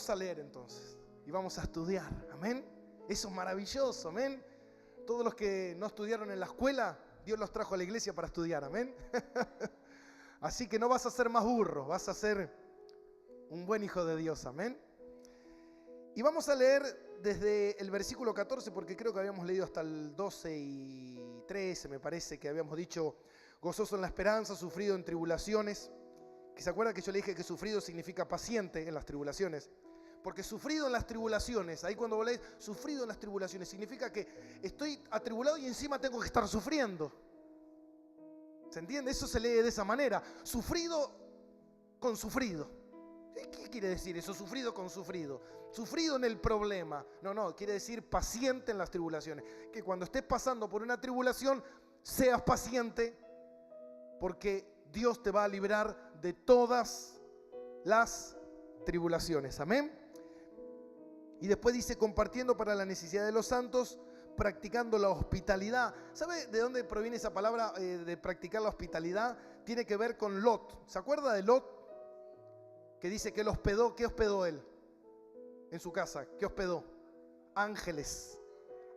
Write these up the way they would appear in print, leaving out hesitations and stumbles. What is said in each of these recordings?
vamos a leer entonces y vamos a estudiar, amén. Eso es maravilloso, amén. Todos los que no estudiaron en la escuela, Dios los trajo a la iglesia para estudiar, amén. Así que no vas a ser más burro, vas a ser un buen hijo de Dios, amén. Y vamos a leer desde el versículo 14, porque creo que habíamos leído hasta el 12 y 13, me parece que habíamos dicho, gozoso en la esperanza, sufrido en tribulaciones. Que se acuerda que yo le dije que sufrido significa paciente en las tribulaciones. Porque sufrido en las tribulaciones, ahí cuando vos lees sufrido en las tribulaciones, significa que estoy atribulado y encima tengo que estar sufriendo. ¿Se entiende? Eso se lee de esa manera. Sufrido con sufrido. ¿Qué quiere decir eso? Sufrido con sufrido. Sufrido en el problema. No, quiere decir paciente en las tribulaciones. Que cuando estés pasando por una tribulación, seas paciente, porque Dios te va a librar de todas las tribulaciones. Amén. Y después dice, compartiendo para la necesidad de los santos, practicando la hospitalidad. ¿Sabe de dónde proviene esa palabra de practicar la hospitalidad? Tiene que ver con Lot. ¿Se acuerda de Lot? Que dice que él hospedó. ¿Qué hospedó él en su casa? ¿Qué hospedó? Ángeles.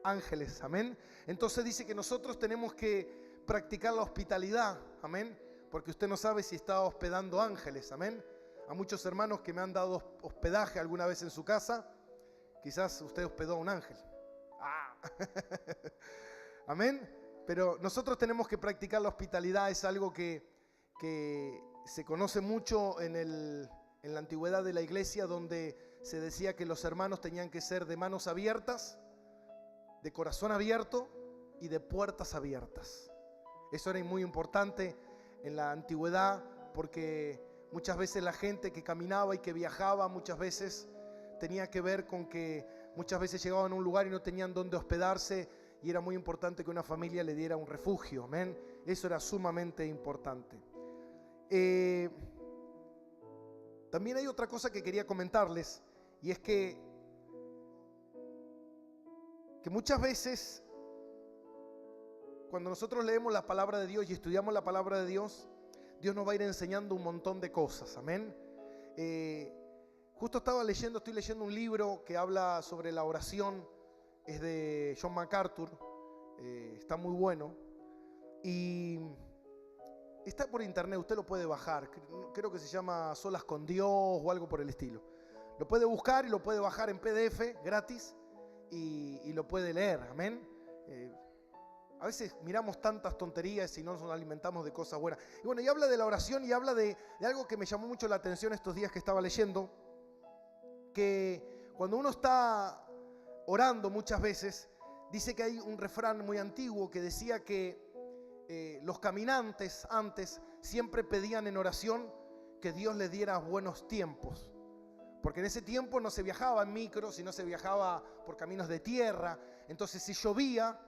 Ángeles, amén. Entonces dice que nosotros tenemos que practicar la hospitalidad, amén. Porque usted no sabe si está hospedando ángeles, amén. A muchos hermanos que me han dado hospedaje alguna vez en su casa, quizás usted hospedó a un ángel. Amén. Pero nosotros tenemos que practicar la hospitalidad. Es algo que se conoce mucho en la antigüedad de la iglesia, donde se decía que los hermanos tenían que ser de manos abiertas, de corazón abierto y de puertas abiertas. Eso era muy importante en la antigüedad, porque muchas veces la gente que caminaba y que viajaba, muchas veces tenía que ver con que muchas veces llegaban a un lugar y no tenían dónde hospedarse, y era muy importante que una familia le diera un refugio, amén. Eso era sumamente importante. También hay otra cosa que quería comentarles, y es que muchas veces cuando nosotros leemos la palabra de Dios y estudiamos la palabra de Dios, Dios nos va a ir enseñando un montón de cosas, amén. Justo estoy leyendo un libro que habla sobre la oración, es de John MacArthur, está muy bueno, y está por internet, usted lo puede bajar, creo que se llama Solas con Dios o algo por el estilo. Lo puede buscar y lo puede bajar en PDF gratis y lo puede leer, amén. A veces miramos tantas tonterías y no nos alimentamos de cosas buenas. Y bueno, y habla de la oración y habla de algo que me llamó mucho la atención estos días que estaba leyendo, que cuando uno está orando muchas veces, dice que hay un refrán muy antiguo que decía que los caminantes antes siempre pedían en oración que Dios les diera buenos tiempos. Porque en ese tiempo no se viajaba en micro, sino se viajaba por caminos de tierra. Entonces si llovía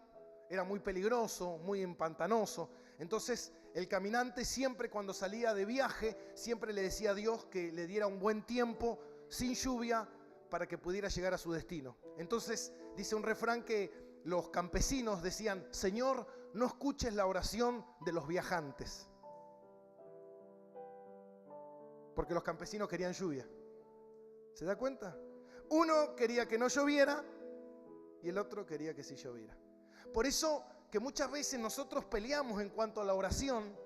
era muy peligroso, muy empantanoso. Entonces el caminante siempre cuando salía de viaje, siempre le decía a Dios que le diera un buen tiempo sin lluvia para que pudiera llegar a su destino. Entonces dice un refrán que los campesinos decían: Señor, no escuches la oración de los viajantes. Porque los campesinos querían lluvia. ¿Se da cuenta? Uno quería que no lloviera y el otro quería que sí lloviera. Por eso que muchas veces nosotros peleamos en cuanto a la oración.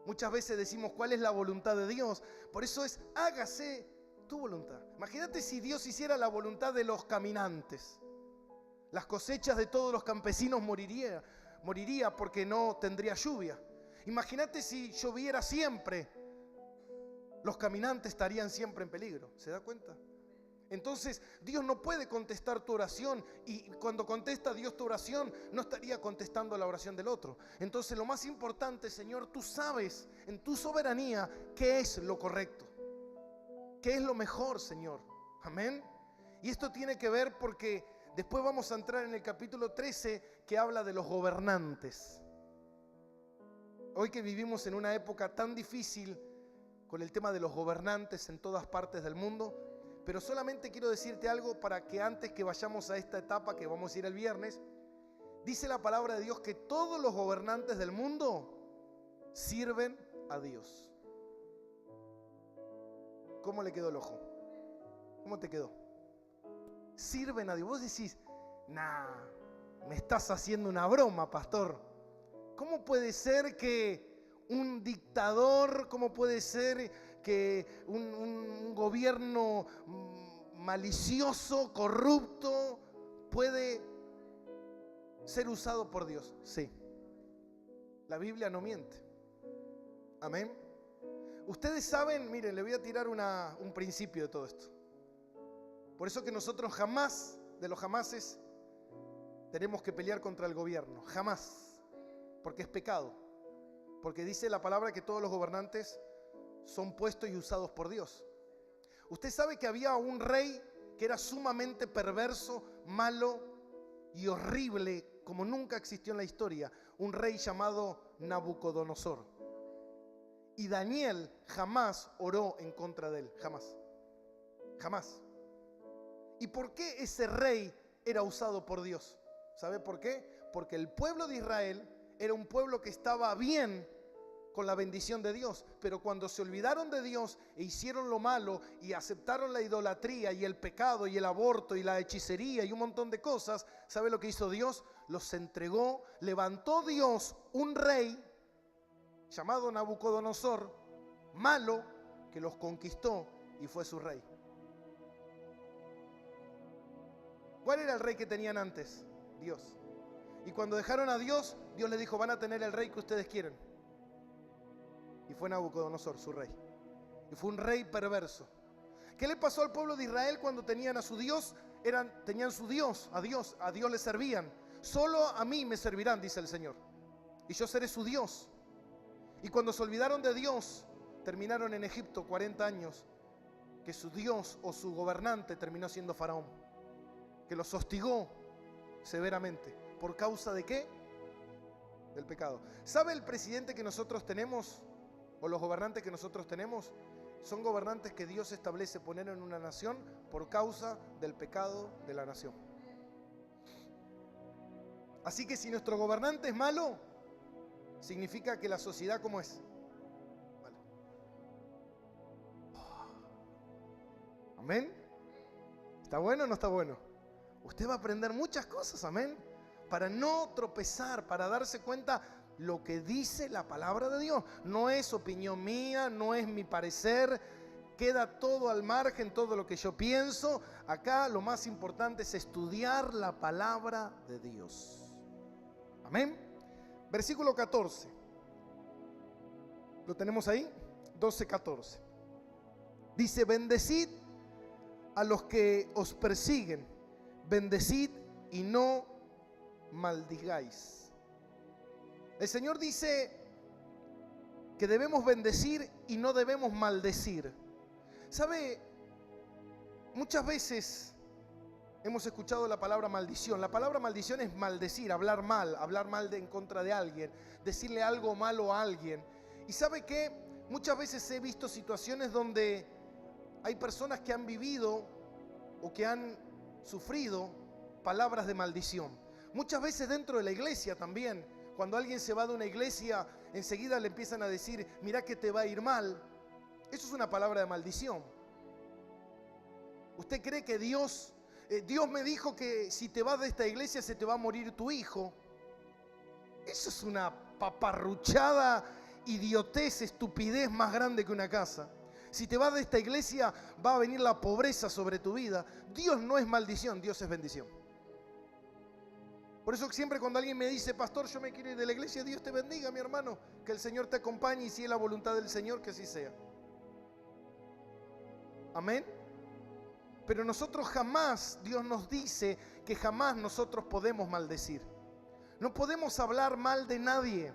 Muchas veces decimos cuál es la voluntad de Dios. Por eso es: hágase tu voluntad. Imagínate si Dios hiciera la voluntad de los caminantes. Las cosechas de todos los campesinos moriría porque no tendría lluvia. Imagínate si lloviera siempre. Los caminantes estarían siempre en peligro. ¿Se da cuenta? Entonces Dios no puede contestar tu oración, y cuando contesta Dios tu oración no estaría contestando la oración del otro. Entonces lo más importante, Señor, tú sabes en tu soberanía qué es lo correcto, qué es lo mejor, Señor. Amén. Y esto tiene que ver porque después vamos a entrar en el capítulo 13 que habla de los gobernantes. Hoy que vivimos en una época tan difícil con el tema de los gobernantes en todas partes del mundo, pero solamente quiero decirte algo para que antes que vayamos a esta etapa que vamos a ir el viernes, dice la palabra de Dios que todos los gobernantes del mundo sirven a Dios. ¿Cómo le quedó el ojo? ¿Cómo te quedó? Sirven a Dios. Vos decís, nah, me estás haciendo una broma, pastor. ¿Cómo puede ser que un dictador, cómo puede ser que un gobierno malicioso, corrupto, puede ser usado por Dios? Sí. La Biblia no miente. Amén. Ustedes saben, miren, le voy a tirar un principio de todo esto. Por eso que nosotros jamás, de los jamases, tenemos que pelear contra el gobierno. Jamás. Porque es pecado. Porque dice la palabra que todos los gobernantes son puestos y usados por Dios. Usted sabe que había un rey que era sumamente perverso, malo y horrible, como nunca existió en la historia. Un rey llamado Nabucodonosor. Y Daniel jamás oró en contra de él. Jamás. Jamás. ¿Y por qué ese rey era usado por Dios? ¿Sabe por qué? Porque el pueblo de Israel era un pueblo que estaba bien con la bendición de Dios, pero cuando se olvidaron de Dios e hicieron lo malo y aceptaron la idolatría y el pecado y el aborto y la hechicería y un montón de cosas, ¿sabe lo que hizo Dios? Los entregó, levantó Dios un rey llamado Nabucodonosor, malo, que los conquistó y fue su rey. ¿Cuál era el rey que tenían antes? Dios. Y cuando dejaron a Dios, Dios les dijo, van a tener el rey que ustedes quieren. Y fue Nabucodonosor, su rey. Y fue un rey perverso. ¿Qué le pasó al pueblo de Israel cuando tenían a su Dios? Tenían su Dios, a Dios le servían. Solo a mí me servirán, dice el Señor. Y yo seré su Dios. Y cuando se olvidaron de Dios, terminaron en Egipto 40 años, que su Dios o su gobernante terminó siendo Faraón, que los hostigó severamente. ¿Por causa de qué? Del pecado. ¿Sabe el presidente que nosotros tenemos? O los gobernantes que nosotros tenemos, son gobernantes que Dios establece poner en una nación por causa del pecado de la nación. Así que si nuestro gobernante es malo, significa que la sociedad, ¿cómo es? Vale. ¿Amén? ¿Está bueno o no está bueno? Usted va a aprender muchas cosas, amén, para no tropezar, para darse cuenta lo que dice la palabra de Dios. No es opinión mía, no es mi parecer, queda todo al margen, todo lo que yo pienso. Acá lo más importante es estudiar la palabra de Dios. Amén. Versículo 14. ¿Lo tenemos ahí? 12:14. Dice, bendecid a los que os persiguen, bendecid y no maldigáis. El Señor dice que debemos bendecir y no debemos maldecir. ¿Sabe? Muchas veces hemos escuchado la palabra maldición. La palabra maldición es maldecir, hablar mal en contra de alguien, decirle algo malo a alguien. ¿Y sabe qué? Muchas veces he visto situaciones donde hay personas que han vivido o que han sufrido palabras de maldición. Muchas veces dentro de la iglesia también. Cuando alguien se va de una iglesia, enseguida le empiezan a decir, mira que te va a ir mal. Eso es una palabra de maldición. ¿Usted cree que Dios me dijo que si te vas de esta iglesia se te va a morir tu hijo? Eso es una paparruchada, idiotez, estupidez más grande que una casa. Si te vas de esta iglesia va a venir la pobreza sobre tu vida. Dios no es maldición, Dios es bendición. Por eso siempre cuando alguien me dice, pastor, yo me quiero ir de la iglesia, Dios te bendiga, mi hermano, que el Señor te acompañe y si es la voluntad del Señor, que así sea. Amén. Pero nosotros jamás, Dios nos dice que jamás nosotros podemos maldecir. No podemos hablar mal de nadie.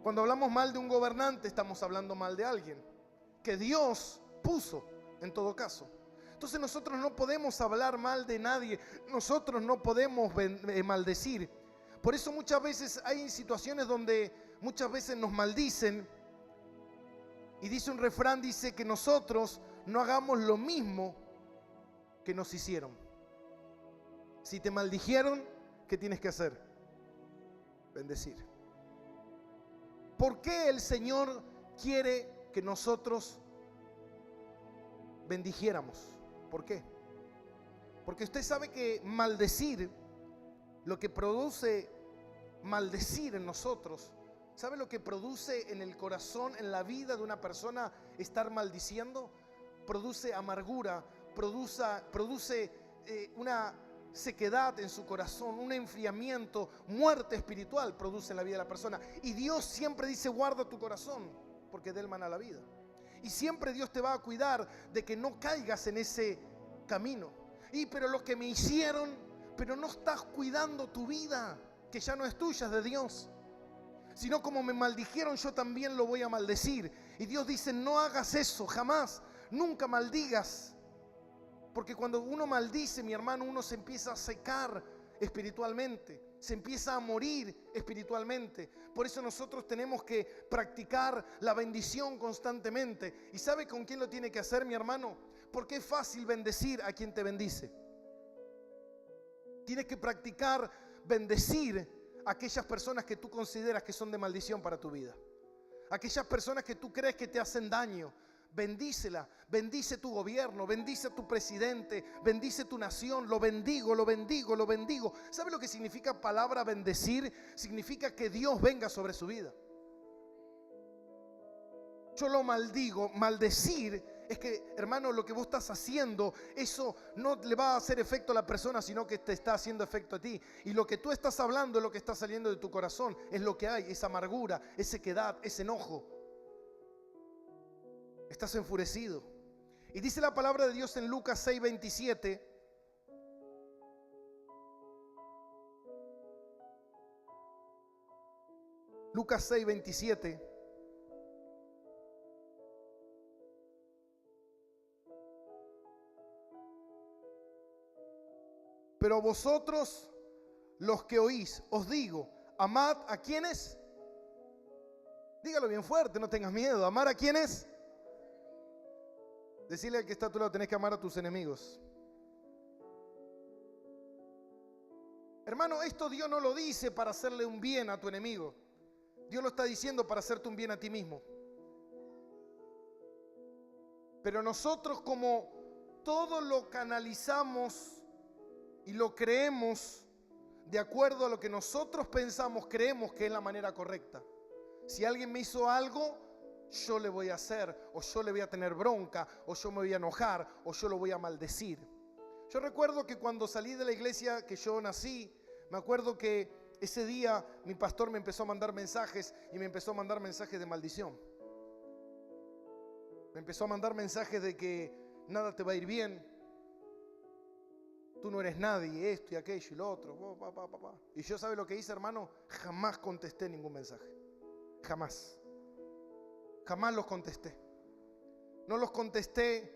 Cuando hablamos mal de un gobernante, estamos hablando mal de alguien que Dios puso en todo caso. Entonces nosotros no podemos hablar mal de nadie, nosotros no podemos maldecir. Por eso muchas veces hay situaciones donde muchas veces nos maldicen. Y dice un refrán, dice que nosotros no hagamos lo mismo que nos hicieron. Si te maldijeron, ¿qué tienes que hacer? Bendecir. ¿Por qué el Señor quiere que nosotros bendijéramos. ¿Por qué? Porque usted sabe que maldecir, lo que produce maldecir en nosotros, ¿sabe lo que produce en el corazón, en la vida de una persona estar maldiciendo? Produce amargura, produce una sequedad en su corazón, un enfriamiento, muerte espiritual produce en la vida de la persona. Y Dios siempre dice: guarda tu corazón, porque de él mana la vida. Y siempre Dios te va a cuidar de que no caigas en ese camino. Pero lo que me hicieron, pero no estás cuidando tu vida, que ya no es tuya, es de Dios. Sino como me maldijeron, yo también lo voy a maldecir. Y Dios dice: no hagas eso, jamás, nunca maldigas. Porque cuando uno maldice, mi hermano, uno se empieza a secar espiritualmente, se empieza a morir espiritualmente. Por eso nosotros tenemos que practicar la bendición constantemente. ¿Y sabe con quién lo tiene que hacer, mi hermano? Porque es fácil bendecir a quien te bendice. Tienes que practicar bendecir a aquellas personas que tú consideras que son de maldición para tu vida. Aquellas personas que tú crees que te hacen daño. Bendícela, bendice tu gobierno, bendice a tu presidente, bendice tu nación. Lo bendigo, lo bendigo, lo bendigo. ¿Sabe lo que significa palabra bendecir? Significa que Dios venga sobre su vida. Yo lo maldigo. Maldecir es que, hermano, lo que vos estás haciendo, eso no le va a hacer efecto a la persona, sino que te está haciendo efecto a ti. Y lo que tú estás hablando es lo que está saliendo de tu corazón. Es lo que hay, esa amargura, esa sequedad, ese enojo. Estás enfurecido. Y dice la palabra de Dios en Lucas 6:27. Lucas 6:27. Pero vosotros, los que oís, os digo, amad a quienes. Dígalo bien fuerte, no tengas miedo. ¿Amar a quienes? Decirle al que está a tu lado: tenés que amar a tus enemigos. Hermano, esto Dios no lo dice para hacerle un bien a tu enemigo. Dios lo está diciendo para hacerte un bien a ti mismo. Pero nosotros, como todo lo canalizamos y lo creemos de acuerdo a lo que nosotros pensamos, creemos que es la manera correcta. Si alguien me hizo algo, yo le voy a hacer, o yo le voy a tener bronca, o yo me voy a enojar, o yo lo voy a maldecir. Yo recuerdo que cuando salí de la iglesia que yo nací, me acuerdo que ese día mi pastor me empezó a mandar mensajes, y me empezó a mandar mensajes de maldición. Me empezó a mandar mensajes de que nada te va a ir bien, tú no eres nadie, esto y aquello y lo otro. Y yo, ¿sabe lo que hice, hermano? Jamás contesté ningún mensaje. Jamás. Jamás los contesté. No los contesté.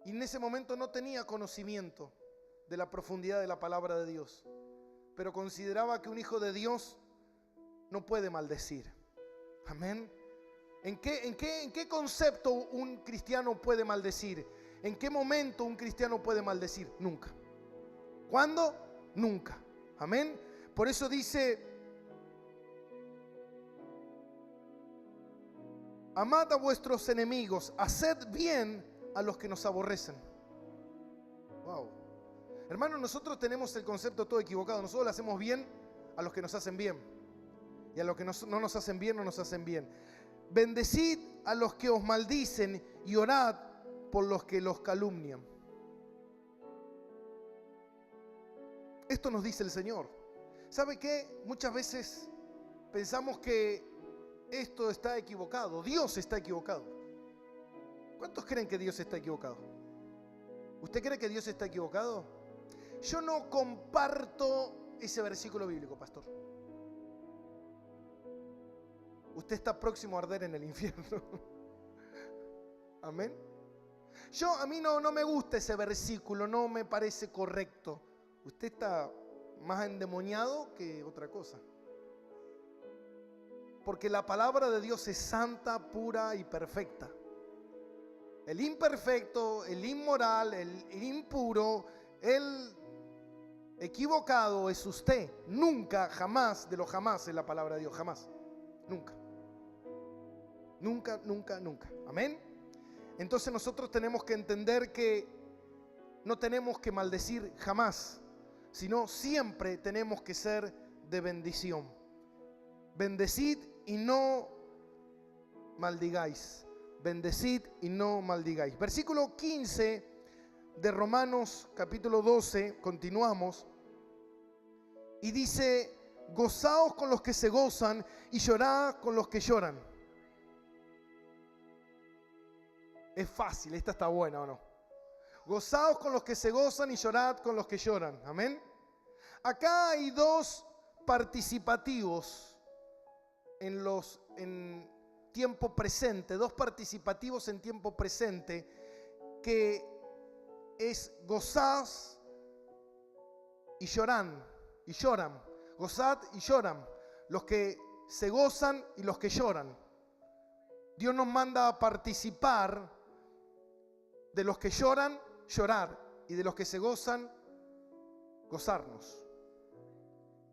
Y en ese momento no tenía conocimiento de la profundidad de la palabra de Dios. Pero consideraba que un hijo de Dios no puede maldecir. Amén. ¿En qué concepto un cristiano puede maldecir? ¿En qué momento un cristiano puede maldecir? Nunca. ¿Cuándo? Nunca. Amén. Por eso dice: amad a vuestros enemigos, haced bien a los que nos aborrecen. Wow. Hermanos, nosotros tenemos el concepto todo equivocado. Nosotros le hacemos bien a los que nos hacen bien. Y a los que no nos hacen bien, no nos hacen bien. Bendecid a los que os maldicen y orad por los que los calumnian. Esto nos dice el Señor. ¿Sabe qué? Muchas veces pensamos que esto está equivocado. Dios está equivocado. ¿Cuántos creen que Dios está equivocado? ¿Usted cree que Dios está equivocado? Yo no comparto ese versículo bíblico, pastor. Usted está próximo a arder en el infierno. Amén. A mí no me gusta ese versículo, no me parece correcto. Usted está más endemoniado que otra cosa. Porque la palabra de Dios es santa, pura y perfecta. El imperfecto, el inmoral, el impuro, el equivocado es usted. Nunca, jamás, de lo jamás es la palabra de Dios, jamás. Nunca. Nunca, nunca, nunca. Amén. Entonces nosotros tenemos que entender que no tenemos que maldecir jamás, sino siempre tenemos que ser de bendición. Bendecid y no maldigáis. Bendecid y no maldigáis. Versículo 15 de Romanos capítulo 12, continuamos. Y dice: gozaos con los que se gozan y llorad con los que lloran. Es fácil, esta está buena, ¿o no? Gozaos con los que se gozan y llorad con los que lloran. Amén. Acá hay dos participativos en tiempo presente, dos participativos en tiempo presente, que es gozás y lloran, y lloran. Gozad y lloran, los que se gozan y los que lloran. Dios nos manda a participar de los que lloran, llorar, y de los que se gozan, gozarnos.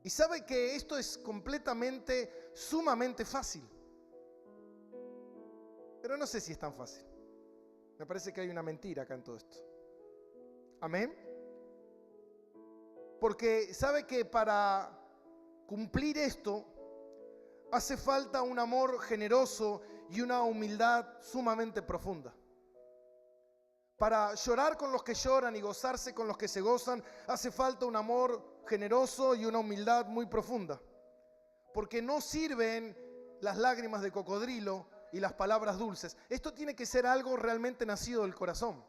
Y sabe que esto es completamente, sumamente fácil. Pero no sé si es tan fácil. Me parece que hay una mentira acá en todo esto. Amén. Porque sabe que para cumplir esto hace falta un amor generoso y una humildad sumamente profunda. Para llorar con los que lloran y gozarse con los que se gozan, hace falta un amor generoso y una humildad muy profunda. Porque no sirven las lágrimas de cocodrilo y las palabras dulces. Esto tiene que ser algo realmente nacido del corazón.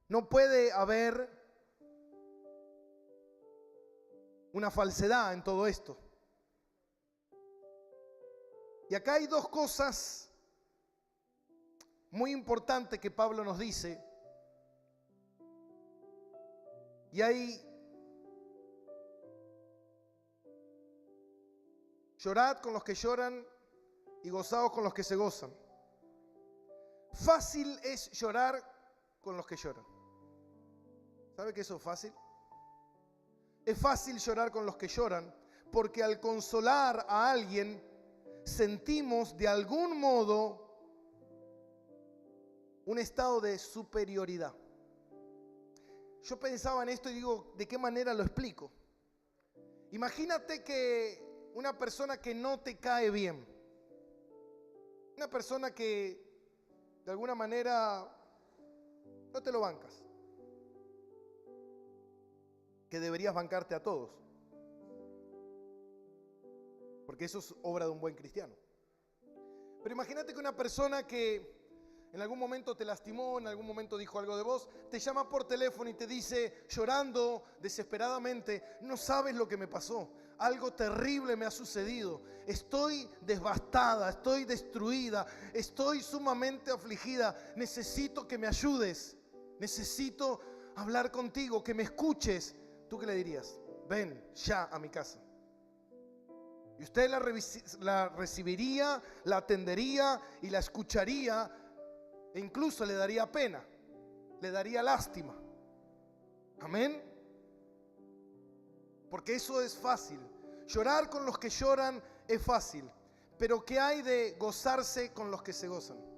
No puede haber una falsedad en todo esto. Y acá hay dos cosas muy importante que Pablo nos dice. Y hay: llorad con los que lloran y gozaos con los que se gozan. Fácil es llorar con los que lloran. ¿Sabe que eso es fácil? Es fácil llorar con los que lloran, porque al consolar a alguien sentimos de algún modo un estado de superioridad. Yo pensaba en esto y digo, ¿de qué manera lo explico? Imagínate que una persona que no te cae bien, una persona que de alguna manera no te lo bancas, que deberías bancarte a todos, porque eso es obra de un buen cristiano. Pero imagínate que una persona que en algún momento te lastimó, en algún momento dijo algo de vos, te llama por teléfono y te dice, llorando desesperadamente: no sabes lo que me pasó, algo terrible me ha sucedido, estoy devastada, estoy destruida, estoy sumamente afligida, necesito que me ayudes, necesito hablar contigo, que me escuches. ¿Tú qué le dirías? Ven ya a mi casa. Y usted la recibiría, la atendería y la escucharía. E incluso le daría pena, le daría lástima. Amén. Porque eso es fácil. Llorar con los que lloran es fácil. Pero ¿qué hay de gozarse con los que se gozan?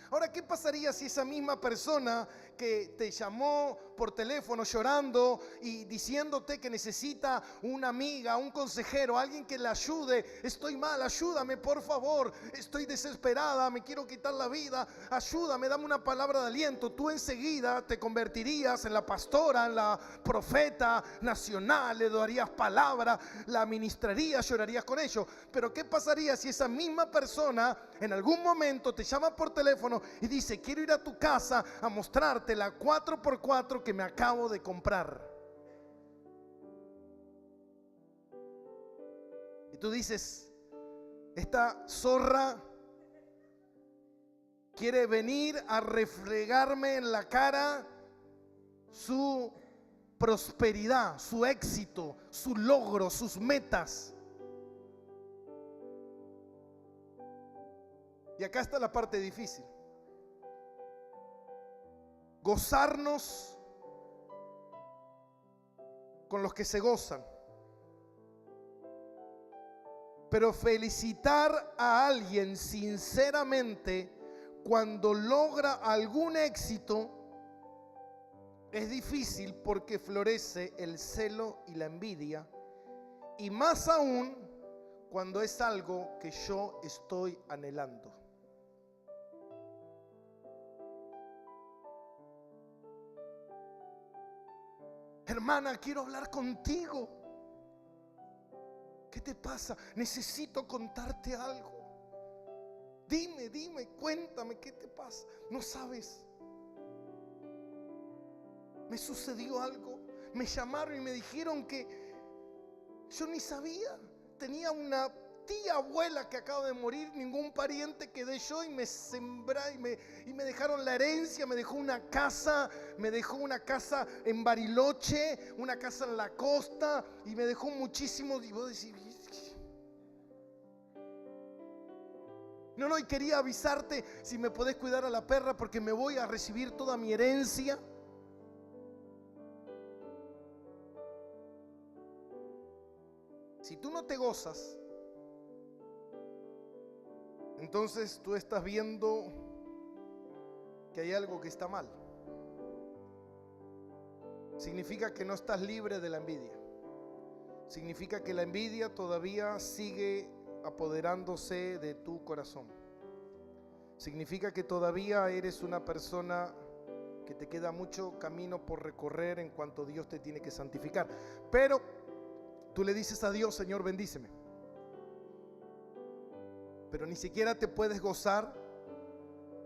Ahora, ¿qué pasaría si esa misma persona que te llamó por teléfono llorando y diciéndote que necesita una amiga, un consejero, alguien que le ayude? Estoy mal, ayúdame por favor, estoy desesperada, me quiero quitar la vida, ayúdame, dame una palabra de aliento. Tú enseguida te convertirías en la pastora, en la profeta nacional, le darías palabra, la ministrarías, llorarías con ellos. Pero ¿qué pasaría si esa misma persona en algún momento te llama por teléfono y dice: quiero ir a tu casa a mostrarte la 4x4 que me acabo de comprar? Y tú dices: esta zorra quiere venir a refregarme en la cara su prosperidad, su éxito, su logro, sus metas. Y acá está la parte difícil. Gozarnos con los que se gozan, pero felicitar a alguien sinceramente cuando logra algún éxito, es difícil porque florece el celo y la envidia, y más aún cuando es algo que yo estoy anhelando. Hermana, quiero hablar contigo. ¿Qué te pasa? Necesito contarte algo. Dime, cuéntame, ¿qué te pasa? No sabes. Me sucedió algo. Me llamaron y me dijeron que yo ni sabía. Tenía una tía abuela que acaba de morir, ningún pariente quedé yo, y me sembraron y me dejaron la herencia. Me dejó una casa en Bariloche, una casa en la costa, y me dejó muchísimo. Y vos decís, no, y quería avisarte si me podés cuidar a la perra porque me voy a recibir toda mi herencia. Si tú no te gozas, entonces tú estás viendo que hay algo que está mal. Significa que no estás libre de la envidia. Significa que la envidia todavía sigue apoderándose de tu corazón. Significa que todavía eres una persona que te queda mucho camino por recorrer en cuanto Dios te tiene que santificar. Pero tú le dices a Dios, Señor, bendíceme. Pero ni siquiera te puedes gozar.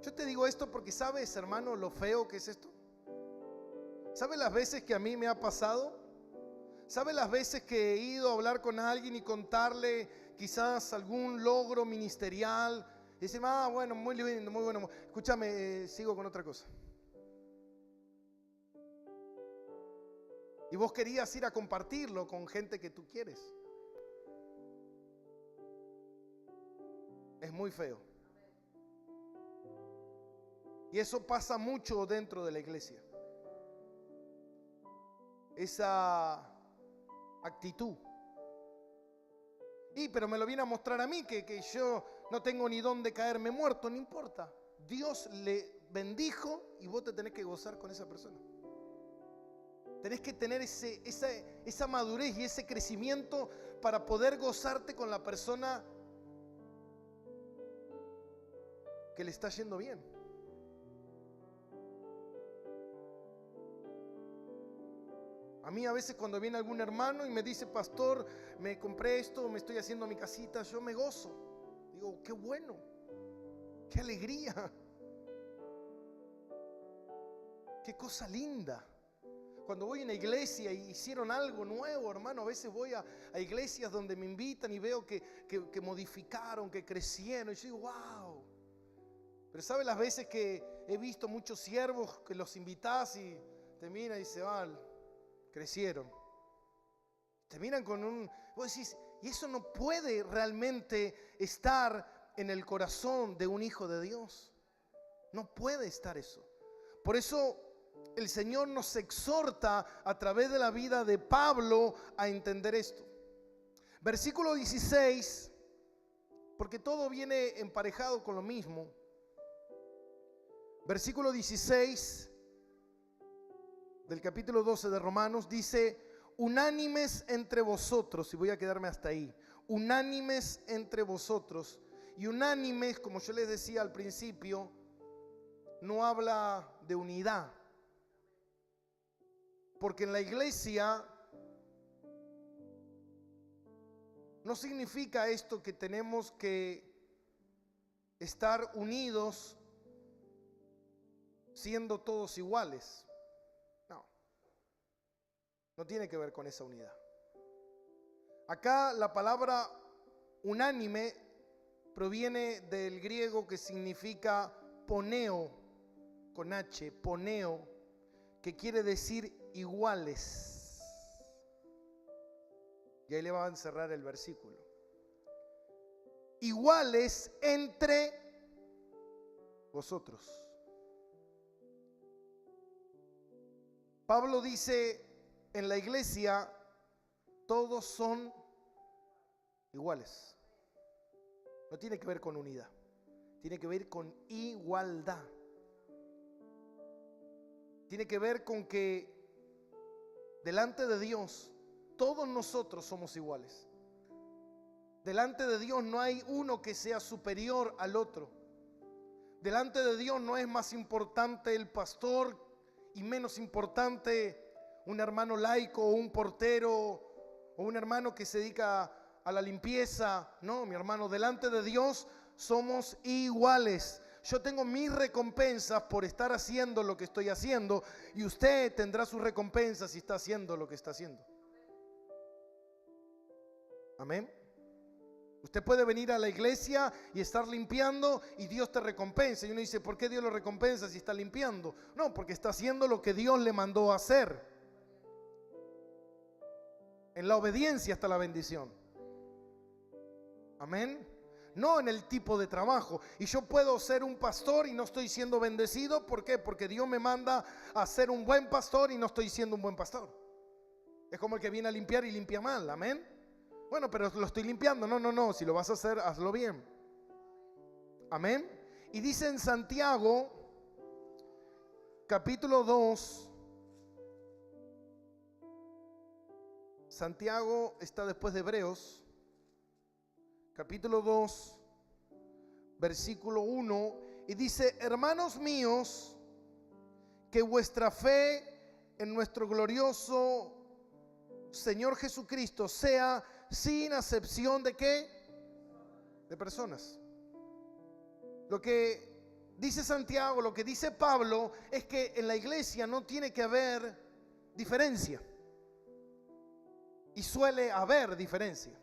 Yo te digo esto porque sabes, hermano, lo feo que es esto. ¿Sabes las veces que a mí me ha pasado? ¿Sabes las veces que he ido a hablar con alguien y contarle quizás algún logro ministerial? Y dice, bueno, muy lindo, muy bueno. Escúchame, sigo con otra cosa. Y vos querías ir a compartirlo con gente que tú quieres. Es muy feo. Y eso pasa mucho dentro de la iglesia. Esa actitud. Pero me lo viene a mostrar a mí, que yo no tengo ni dónde caerme muerto. No importa. Dios le bendijo y vos te tenés que gozar con esa persona. Tenés que tener esa madurez y ese crecimiento para poder gozarte con la persona que le está yendo bien. A mí a veces cuando viene algún hermano y me dice, pastor, me compré esto, me estoy haciendo mi casita, yo me gozo. Digo, qué bueno, qué alegría, qué cosa linda. Cuando voy a una iglesia y hicieron algo nuevo, hermano, a veces voy a iglesias donde me invitan y veo que modificaron, que crecieron. Y yo digo, wow. Pero ¿sabe las veces que he visto muchos siervos que los invitás y te miran y se van? Crecieron. Te miran con vos decís, y eso no puede realmente estar en el corazón de un hijo de Dios. No puede estar eso. Por eso el Señor nos exhorta a través de la vida de Pablo a entender esto. Versículo 16, porque todo viene emparejado con lo mismo. Versículo 16 del capítulo 12 de Romanos dice, unánimes entre vosotros, y voy a quedarme hasta ahí, unánimes entre vosotros. Y unánimes, como yo les decía al principio, no habla de unidad, porque en la iglesia no significa esto que tenemos que estar unidos siendo todos iguales. No tiene que ver con esa unidad. Acá la palabra unánime proviene del griego que significa poneo, con H, poneo, que quiere decir iguales. Y ahí le va a encerrar el versículo. Iguales entre vosotros. Pablo dice, en la iglesia todos son iguales. No tiene que ver con unidad. Tiene que ver con igualdad. Tiene que ver con que delante de Dios todos nosotros somos iguales. Delante de Dios no hay uno que sea superior al otro. Delante de Dios no es más importante el pastor y menos importante un hermano laico o un portero o un hermano que se dedica a la limpieza. No, mi hermano, delante de Dios somos iguales. Yo tengo mis recompensas por estar haciendo lo que estoy haciendo y usted tendrá sus recompensas si está haciendo lo que está haciendo. Amén. Usted puede venir a la iglesia y estar limpiando y Dios te recompensa. Y uno dice, ¿por qué Dios lo recompensa si está limpiando? No, porque está haciendo lo que Dios le mandó a hacer. En la obediencia está la bendición. Amén. No en el tipo de trabajo. Y yo puedo ser un pastor y no estoy siendo bendecido. ¿Por qué? Porque Dios me manda a ser un buen pastor y no estoy siendo un buen pastor. Es como el que viene a limpiar y limpia mal. Amén. Bueno, pero lo estoy limpiando. No. Si lo vas a hacer, hazlo bien. Amén. Y dice en Santiago, capítulo 2. Santiago está después de Hebreos. Capítulo 2, versículo 1. Y dice, hermanos míos, que vuestra fe en nuestro glorioso Señor Jesucristo sea sin acepción de ¿qué? De personas. Lo que dice Santiago, lo que dice Pablo es que en la iglesia no tiene que haber diferencia. Y suele haber diferencia.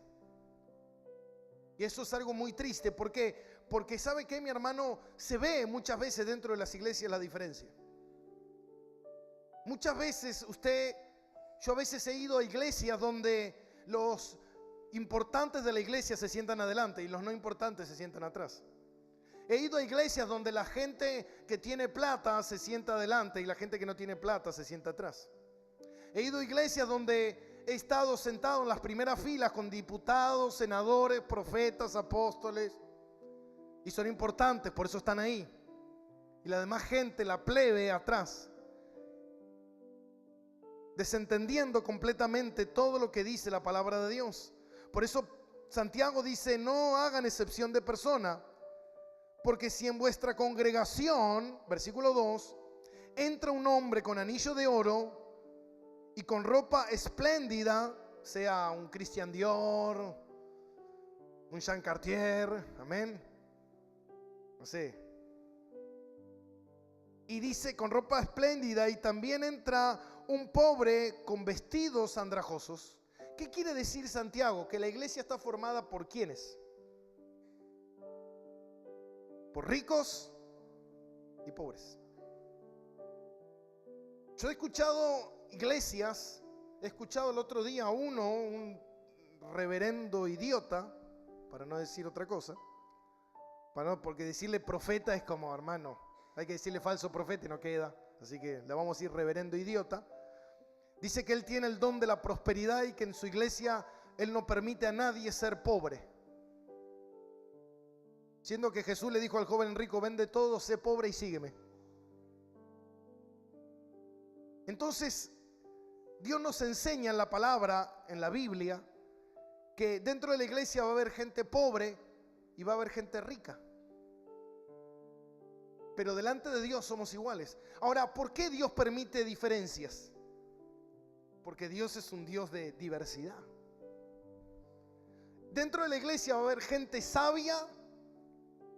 Y eso es algo muy triste. ¿Por qué? Porque ¿sabe qué, mi hermano? Se ve muchas veces dentro de las iglesias la diferencia. Muchas veces yo a veces he ido a iglesias donde los importantes de la iglesia se sientan adelante y los no importantes se sientan atrás. He ido a iglesias donde la gente que tiene plata se sienta adelante y la gente que no tiene plata se sienta atrás. He ido a iglesias donde he estado sentado en las primeras filas con diputados, senadores, profetas, apóstoles, y son importantes, por eso están ahí. Y la demás gente, la plebe, atrás, desentendiendo completamente todo lo que dice la palabra de Dios. Por eso Santiago dice, no hagan excepción de persona, porque si en vuestra congregación, versículo 2, entra un hombre con anillo de oro y con ropa espléndida, sea un Christian Dior, un Jean Cartier, amén, no sé, y dice con ropa espléndida, y también entra un pobre con vestidos andrajosos. ¿Qué quiere decir Santiago? Que la iglesia está formada por ¿quiénes? Por ricos y pobres. Yo he escuchado iglesias, he escuchado el otro día un reverendo idiota, para no decir otra cosa, porque decirle profeta es como, hermano, hay que decirle falso profeta y no queda, así que le vamos a decir reverendo idiota. Dice que él tiene el don de la prosperidad y que en su iglesia él no permite a nadie ser pobre. Siendo que Jesús le dijo al joven rico, vende todo, sé pobre y sígueme. Entonces, Dios nos enseña en la palabra, en la Biblia, que dentro de la iglesia va a haber gente pobre y va a haber gente rica. Pero delante de Dios somos iguales. Ahora, ¿por qué Dios permite diferencias? Porque Dios es un Dios de diversidad. Dentro de la iglesia va a haber gente sabia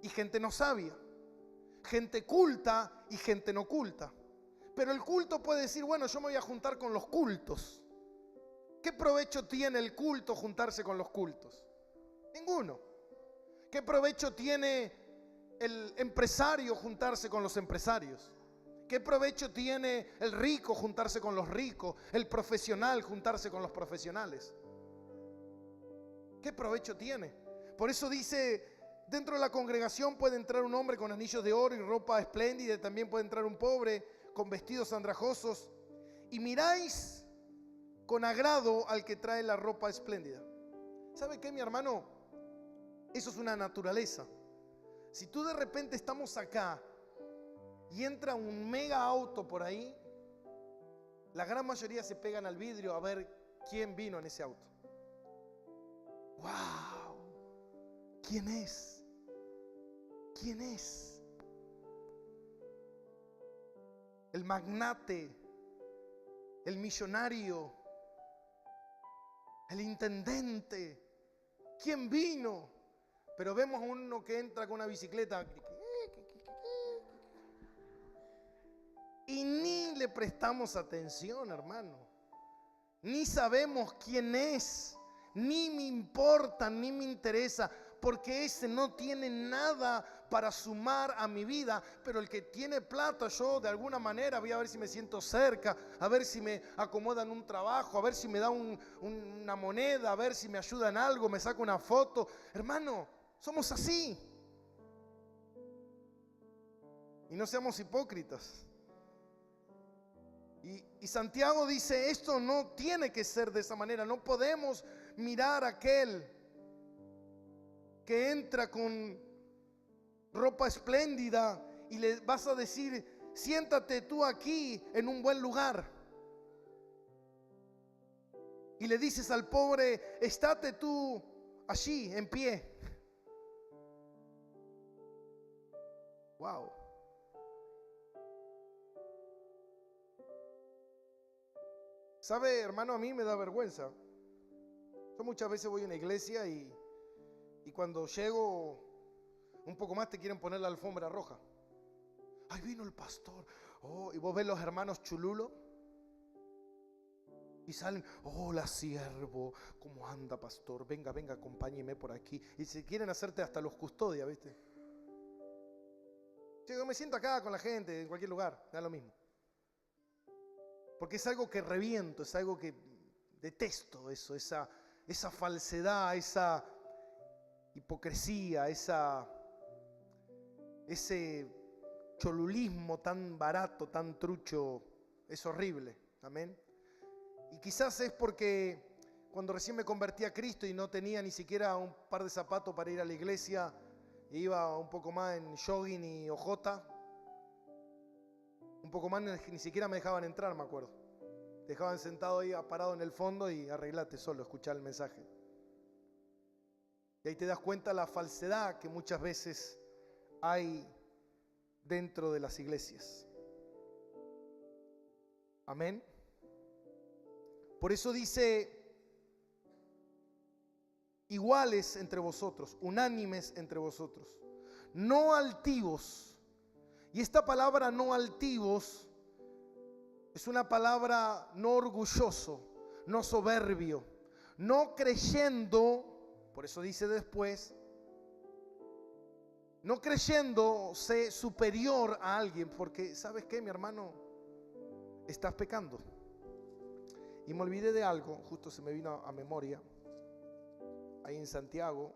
y gente no sabia. Gente culta y gente no culta. Pero el culto puede decir, bueno, yo me voy a juntar con los cultos. ¿Qué provecho tiene el culto juntarse con los cultos? Ninguno. ¿Qué provecho tiene el empresario juntarse con los empresarios? ¿Qué provecho tiene el rico juntarse con los ricos? El profesional juntarse con los profesionales. ¿Qué provecho tiene? Por eso dice, dentro de la congregación puede entrar un hombre con anillos de oro y ropa espléndida, también puede entrar un pobre con vestidos andrajosos. Y miráis con agrado al que trae la ropa espléndida. ¿Sabe qué, mi hermano? Eso es una naturaleza. Si tú de repente estamos acá y entra un mega auto por ahí, la gran mayoría se pegan al vidrio a ver quién vino en ese auto. ¡Wow! ¿Quién es? ¿Quién es? El magnate, el millonario, el intendente. ¿Quién vino? Pero vemos a uno que entra con una bicicleta y ni le prestamos atención, hermano. Ni sabemos quién es, ni me importa, ni me interesa, porque ese no tiene nada para sumar a mi vida. Pero el que tiene plata, yo de alguna manera voy a ver si me siento cerca, a ver si me acomodan un trabajo, a ver si me da una moneda, a ver si me ayudan algo, me saca una foto. Hermano, somos así. Y no seamos hipócritas. Y Santiago dice, esto no tiene que ser de esa manera. No podemos mirar a aquel que entra con ropa espléndida y le vas a decir, siéntate tú aquí en un buen lugar. Y le dices al pobre, estate tú allí en pie. Wow. ¿Sabe, hermano? A mí me da vergüenza. Yo muchas veces voy a una iglesia y cuando llego un poco más te quieren poner la alfombra roja. Ahí vino el pastor. Oh, y vos ves los hermanos chululo y salen, hola siervo, ¿cómo anda pastor? Venga, acompáñeme por aquí. Y se quieren hacerte hasta los custodias, ¿viste? Yo me siento acá con la gente, en cualquier lugar, da lo mismo. Porque es algo que reviento, es algo que detesto, eso, esa falsedad, esa hipocresía, ese cholulismo tan barato, tan trucho, es horrible. Amén. Y quizás es porque cuando recién me convertí a Cristo y no tenía ni siquiera un par de zapatos para ir a la iglesia, e iba un poco más en jogging y ojota. Un poco más ni siquiera me dejaban entrar, me acuerdo. Dejaban sentado ahí, parado en el fondo y arreglate solo, escuchar el mensaje. Y ahí te das cuenta la falsedad que muchas veces hay dentro de las iglesias. Amén. Por eso dice, iguales entre vosotros, unánimes entre vosotros, no altivos. Y esta palabra no altivos es una palabra no orgulloso, no soberbio, no creyendo, por eso dice después, no creyéndose superior a alguien, porque ¿sabes qué, mi hermano? Estás pecando. Y me olvidé de algo, justo se me vino a memoria, ahí en Santiago,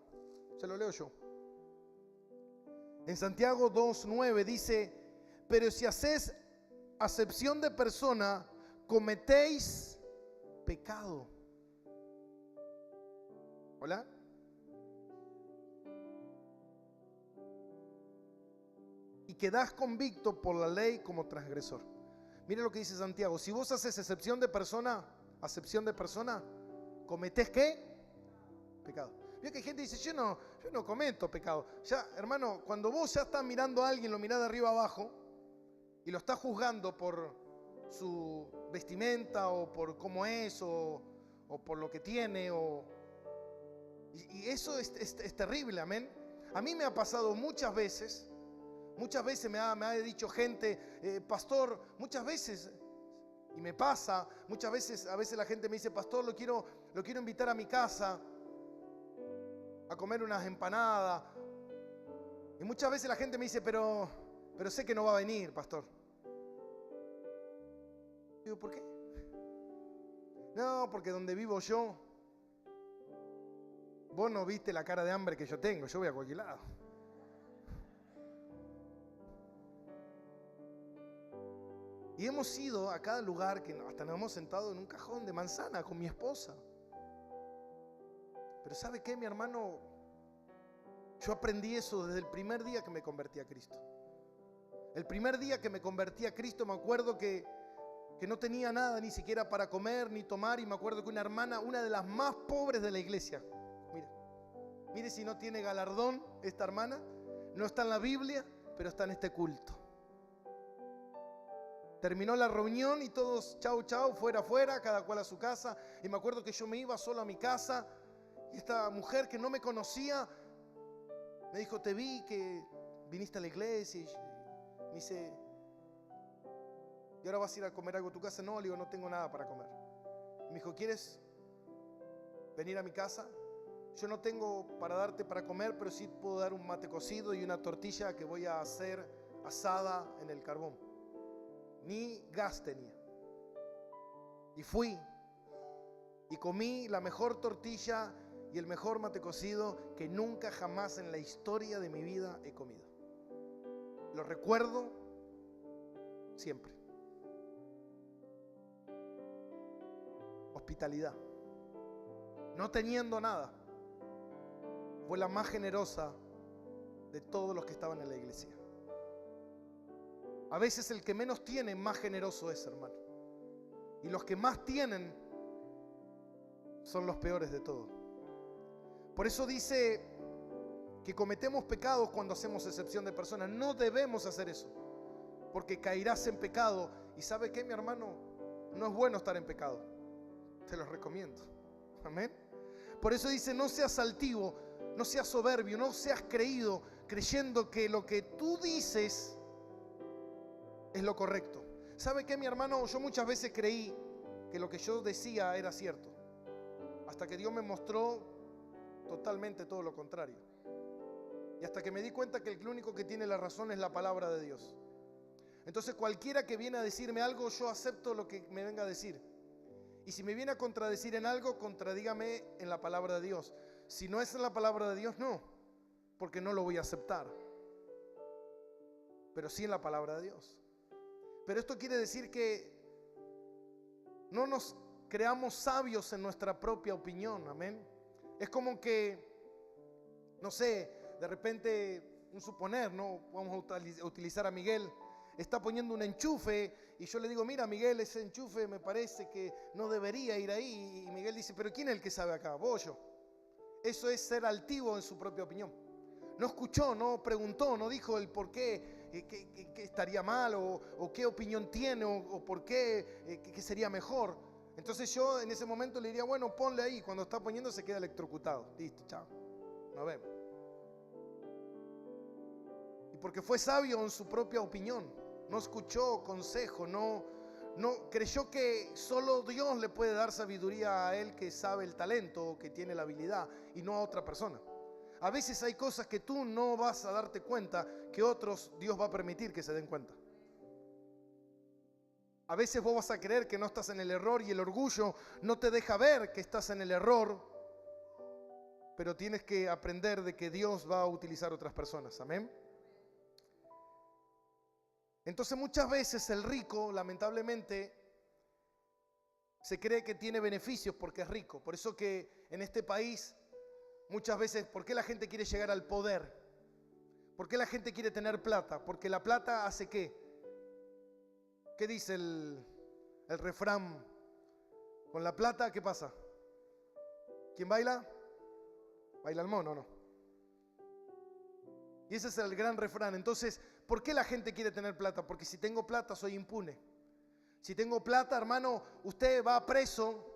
se lo leo yo. En Santiago 2:9 dice, pero si hacéis acepción de persona, cometéis pecado. ¿Hola? Y quedás convicto por la ley como transgresor. Mire lo que dice Santiago, si vos haces acepción de persona, ¿cometés qué? Pecado. Mira que hay gente que dice, yo no cometo pecado. Ya, hermano, cuando vos ya estás mirando a alguien, lo mirás de arriba abajo y lo estás juzgando por su vestimenta o por cómo es o por lo que tiene y eso es terrible, amén. A mí me ha pasado muchas veces me ha dicho gente, pastor, muchas veces, y me pasa, muchas veces, a veces la gente me dice, pastor, lo quiero invitar a mi casa a comer unas empanadas. Y muchas veces la gente me dice, pero sé que no va a venir, pastor. Digo, ¿por qué? No, porque donde vivo yo, vos no viste la cara de hambre que yo tengo, yo voy a cualquier lado. Y hemos ido a cada lugar que hasta nos hemos sentado en un cajón de manzana con mi esposa. Pero ¿sabe qué, mi hermano? Yo aprendí eso desde el primer día que me convertí a Cristo. El primer día que me convertí a Cristo me acuerdo que no tenía nada ni siquiera para comer ni tomar, y me acuerdo que una hermana, una de las más pobres de la iglesia, mire si no tiene galardón esta hermana, no está en la Biblia, pero está en este culto. Terminó la reunión y todos chau, fuera, cada cual a su casa. Y me acuerdo que yo me iba solo a mi casa y esta mujer que no me conocía me dijo, te vi que viniste a la iglesia. Y me dice, ¿y ahora vas a ir a comer algo a tu casa? No, le digo, no tengo nada para comer. Y me dijo, ¿quieres venir a mi casa? Yo no tengo para darte para comer, pero sí puedo dar un mate cocido y una tortilla que voy a hacer asada en el carbón. Ni gas tenía. Y fui y comí la mejor tortilla y el mejor mate cocido que nunca jamás en la historia de mi vida he comido. Lo recuerdo siempre. Hospitalidad. No teniendo nada, fue la más generosa de todos los que estaban en la iglesia. A veces el que menos tiene, más generoso es, hermano. Y los que más tienen son los peores de todos. Por eso dice que cometemos pecados cuando hacemos excepción de personas. No debemos hacer eso, porque caerás en pecado. ¿Y sabe qué, mi hermano? No es bueno estar en pecado. Te lo recomiendo. Amén. Por eso dice, no seas altivo, no seas soberbio, no seas creído, creyendo que lo que tú dices es lo correcto. ¿Sabe qué, mi hermano? Yo muchas veces creí que lo que yo decía era cierto, hasta que Dios me mostró totalmente todo lo contrario. Y hasta que me di cuenta que el único que tiene la razón es la palabra de Dios. Entonces cualquiera que viene a decirme algo, yo acepto lo que me venga a decir. Y si me viene a contradecir en algo, contradígame en la palabra de Dios. Si no es en la palabra de Dios, no, porque no lo voy a aceptar. Pero sí en la palabra de Dios. Pero esto quiere decir que no nos creamos sabios en nuestra propia opinión, amén. Es como que, no sé, de repente, un suponer, ¿no? Vamos a utilizar a Miguel. Está poniendo un enchufe y yo le digo, mira Miguel, ese enchufe me parece que no debería ir ahí. Y Miguel dice, pero ¿quién es el que sabe acá? ¿Vos o yo? Eso es ser altivo en su propia opinión. No escuchó, no preguntó, no dijo el por qué, qué estaría mal o qué opinión tiene o por qué, qué sería mejor. Entonces yo en ese momento le diría, bueno, ponle ahí. Cuando está poniendo se queda electrocutado. Listo, chao. Nos vemos. Y porque fue sabio en su propia opinión. No escuchó consejo, no creyó que solo Dios le puede dar sabiduría a él que sabe el talento, que tiene la habilidad, y no a otra persona. A veces hay cosas que tú no vas a darte cuenta, que otros Dios va a permitir que se den cuenta. A veces vos vas a creer que no estás en el error y el orgullo no te deja ver que estás en el error, pero tienes que aprender de que Dios va a utilizar otras personas. Amén. Entonces muchas veces el rico, lamentablemente, se cree que tiene beneficios porque es rico. Por eso que en este país, muchas veces, ¿por qué la gente quiere llegar al poder? ¿Por qué la gente quiere tener plata? Porque la plata hace ¿qué? ¿Qué dice el refrán? Con la plata, ¿qué pasa? ¿Quién baila? Baila el mono, ¿no? Y ese es el gran refrán. Entonces, ¿por qué la gente quiere tener plata? Porque si tengo plata soy impune. Si tengo plata, hermano, usted va preso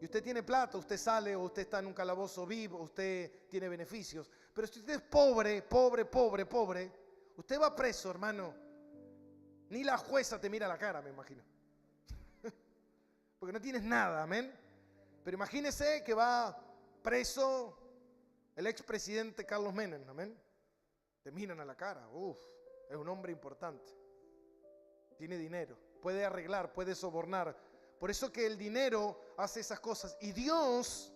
y usted tiene plata, usted sale o usted está en un calabozo vivo, usted tiene beneficios. Pero si usted es pobre, usted va preso, hermano. Ni la jueza te mira la cara, me imagino. Porque no tienes nada, amén. Pero imagínese que va preso el expresidente Carlos Menem, amén. Te miran a la cara, es un hombre importante, tiene dinero, puede arreglar, puede sobornar. Por eso que el dinero hace esas cosas. Y Dios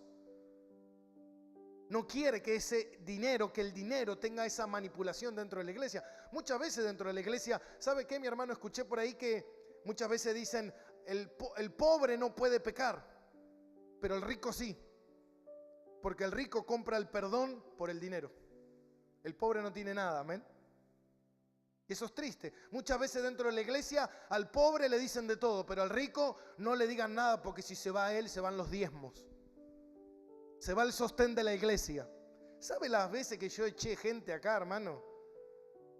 no quiere que el dinero tenga esa manipulación dentro de la iglesia. Muchas veces dentro de la iglesia, ¿sabe qué, mi hermano? Escuché por ahí que muchas veces dicen, el pobre no puede pecar, pero el rico sí. Porque el rico compra el perdón por el dinero. El pobre no tiene nada, amén. Y eso es triste. Muchas veces dentro de la iglesia al pobre le dicen de todo, pero al rico no le digan nada, porque si se va él, se van los diezmos. Se va el sostén de la iglesia. ¿Sabe las veces que yo eché gente acá, hermano?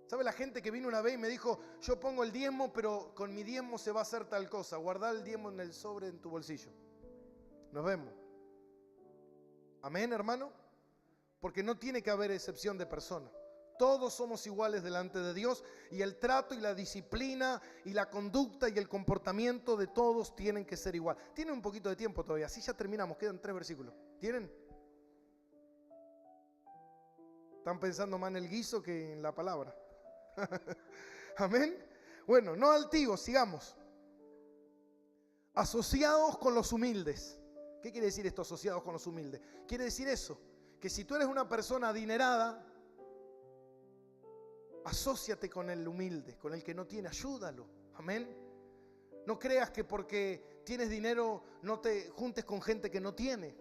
¿Sabe la gente que vino una vez y me dijo, yo pongo el diezmo, pero con mi diezmo se va a hacer tal cosa? Guardá el diezmo en el sobre en tu bolsillo. Nos vemos. Amén, hermano. Porque no tiene que haber excepción de persona. Todos somos iguales delante de Dios, y el trato y la disciplina y la conducta y el comportamiento de todos tienen que ser igual. Tienen un poquito de tiempo todavía, así ya terminamos, quedan 3 versículos. ¿Tienen? Están pensando más en el guiso que en la palabra. Amén. Bueno, no altivos, sigamos. Asociados con los humildes. ¿Qué quiere decir esto, asociados con los humildes? Quiere decir eso, que si tú eres una persona adinerada, asóciate con el humilde, con el que no tiene, ayúdalo. Amén. No creas que porque tienes dinero no te juntes con gente que no tiene.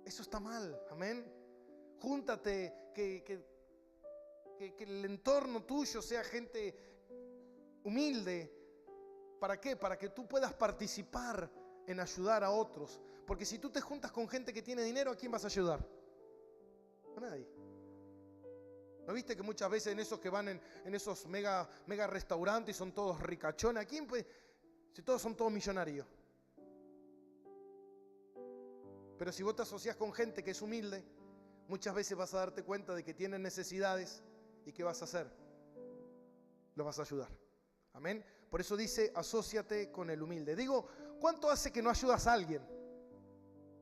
Eso está mal. Amén. Júntate, que el entorno tuyo sea gente humilde. ¿Para qué? Para que tú puedas participar en ayudar a otros. Porque si tú te juntas con gente que tiene dinero, ¿a quién vas a ayudar? A nadie. ¿No viste que muchas veces en esos que van en esos mega restaurantes y son todos ricachones? ¿A quién pues? Si todos son todos millonarios. Pero si vos te asociás con gente que es humilde, muchas veces vas a darte cuenta de que tienen necesidades. ¿Y qué vas a hacer? Los vas a ayudar. Amén. Por eso dice, asóciate con el humilde. Digo, ¿cuánto hace que no ayudas a alguien?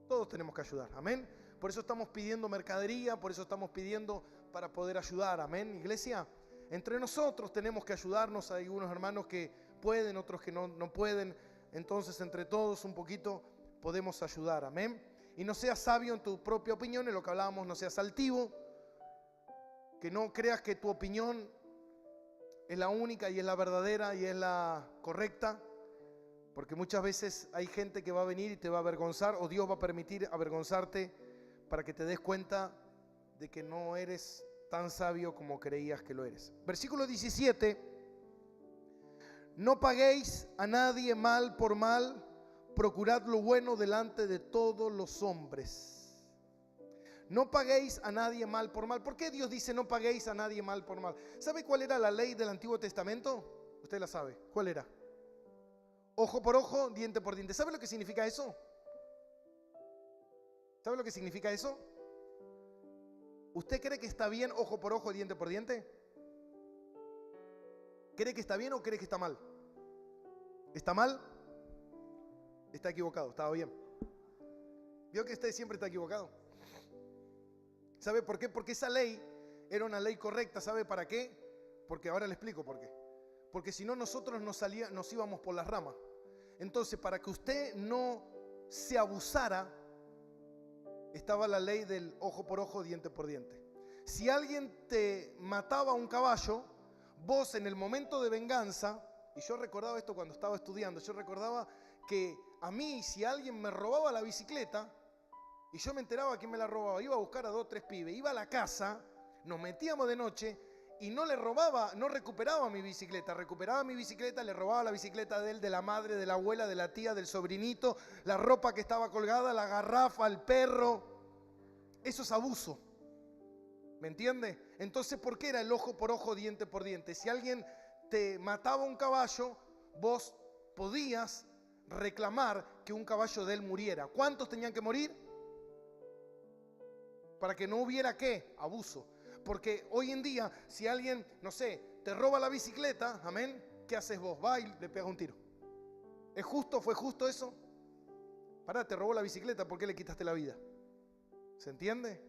Todos tenemos que ayudar. Amén. Por eso estamos pidiendo mercadería, por eso estamos pidiendo para poder ayudar. Amén, iglesia. Entre nosotros tenemos que ayudarnos. Hay algunos hermanos que pueden, otros que no pueden. Entonces, entre todos un poquito podemos ayudar. Amén. Y no seas sabio en tu propia opinión, en lo que hablábamos, no seas altivo. Que no creas que tu opinión es la única y es la verdadera y es la correcta. Porque muchas veces hay gente que va a venir y te va a avergonzar, o Dios va a permitir avergonzarte para que te des cuenta de que no eres tan sabio como creías que lo eres. Versículo 17. No paguéis a nadie mal por mal, procurad lo bueno delante de todos los hombres. No paguéis a nadie mal por mal. ¿Por qué Dios dice no paguéis a nadie mal por mal? ¿Sabe cuál era la ley del Antiguo Testamento? Usted la sabe. ¿Cuál era? Ojo por ojo, diente por diente. ¿Sabe lo que significa eso? ¿Sabe lo que significa eso? ¿Usted cree que está bien ojo por ojo, diente por diente? ¿Cree que está bien o cree que está mal? ¿Está mal? Está equivocado, estaba bien. ¿Vio que usted siempre está equivocado? ¿Sabe por qué? Porque esa ley era una ley correcta. ¿Sabe para qué? Porque ahora le explico por qué. Porque si no, nosotros nos íbamos por las ramas. Entonces, para que usted no se abusara, estaba la ley del ojo por ojo, diente por diente. Si alguien te mataba a un caballo, vos en el momento de venganza, y yo recordaba esto cuando estaba estudiando, yo recordaba que a mí, si alguien me robaba la bicicleta, y yo me enteraba quién me la robaba, iba a buscar a 2 o 3 pibes, iba a la casa, nos metíamos de noche, y no le robaba, no recuperaba mi bicicleta, recuperaba mi bicicleta, le robaba la bicicleta de él, de la madre, de la abuela, de la tía, del sobrinito, la ropa que estaba colgada, la garrafa, el perro. Eso es abuso. ¿Me entiende? Entonces, ¿por qué era el ojo por ojo, diente por diente? Si alguien te mataba un caballo, vos podías reclamar que un caballo de él muriera. ¿Cuántos tenían que morir? Para que no hubiera ¿qué? Abuso. Porque hoy en día, si alguien, no sé, te roba la bicicleta, amén, ¿qué haces vos? Va y le pegas un tiro. ¿Es justo? ¿Fue justo eso? Pará, te robó la bicicleta, ¿por qué le quitaste la vida? ¿Se entiende?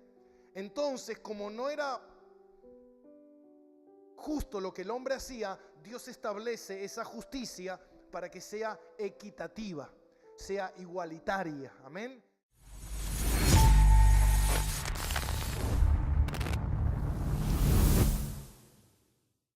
Entonces, como no era justo lo que el hombre hacía, Dios establece esa justicia para que sea equitativa, sea igualitaria. Amén.